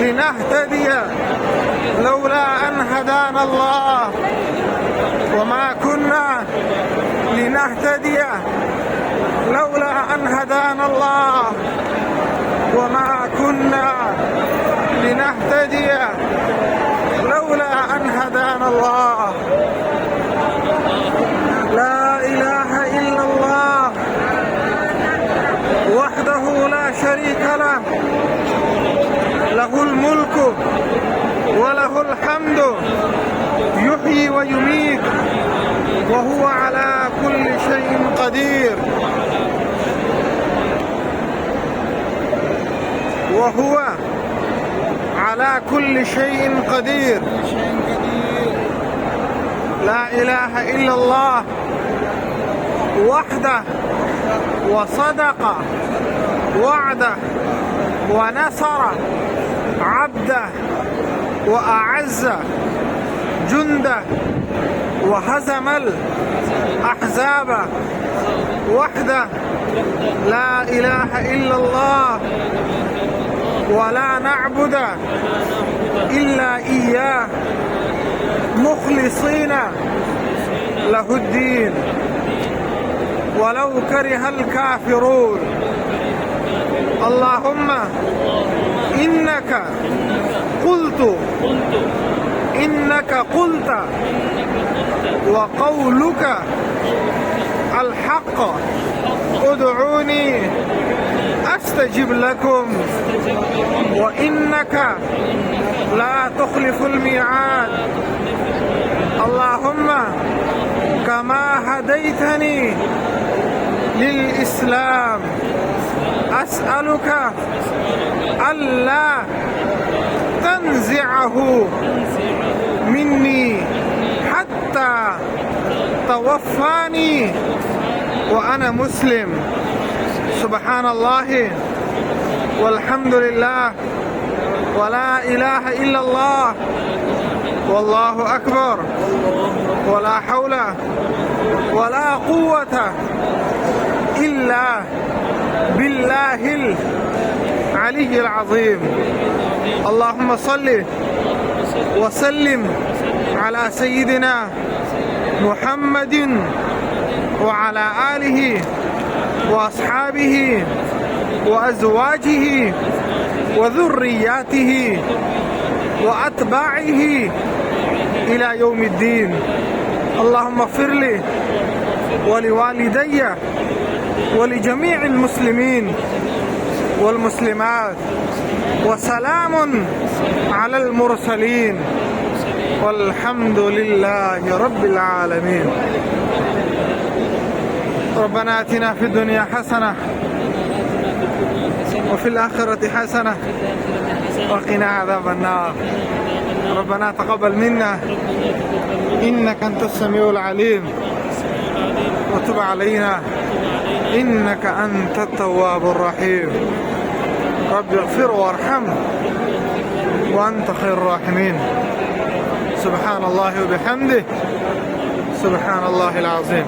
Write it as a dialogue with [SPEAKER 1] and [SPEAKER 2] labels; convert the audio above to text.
[SPEAKER 1] لنهتدي لولا أن هدانا الله، وما كنا لنهتدي لولا أن هدانا الله، وما كنا لنهتدي لولا أن هدانا الله. لا إله إلا الله وحده لا شريك له، له الملك وله الحمد، يحيي ويميت، وهو على كل شيء قدير. وهو على كل شيء قدير. لا إله إلا الله وحده، وصدق وعده، ونصر عبده، وأعز جنده، وهزم الأحزاب وحده. لا إله إلا الله، ولا نعبد إلا إياه مخلصين له الدين ولو كره الكافرون. اللهم إنك قلت وقولك الحق، ادعوني أستجب لكم، وإنك لا تخلف الميعاد. اللهم كما هديتني للإسلام أسألك ألا تنزعه مني حتى توفاني وأنا مسلم. سبحان الله والحمد لله ولا إله إلا الله والله أكبر، ولا حول ولا قوة إلا بالله العلي العظيم. اللهم صل وسلم على سيدنا محمد وعلى آله وأصحابه وأزواجه وذرياته وأتباعه إلى يوم الدين. اللهم اغفر لي ولوالدي ولجميع المسلمين والمسلمات، وسلام على المرسلين، والحمد لله رب العالمين. ربنا آتنا في الدنيا حسنة وفي الآخرة حسنة وقنا عذاب النار. ربنا تقبل منا إنك أنت السميع العليم، وتب علينا إنك أنت التواب الرحيم. رب اغفر وارحم وأنت خير الراحمين. سبحان الله وبحمده، سبحان الله العظيم.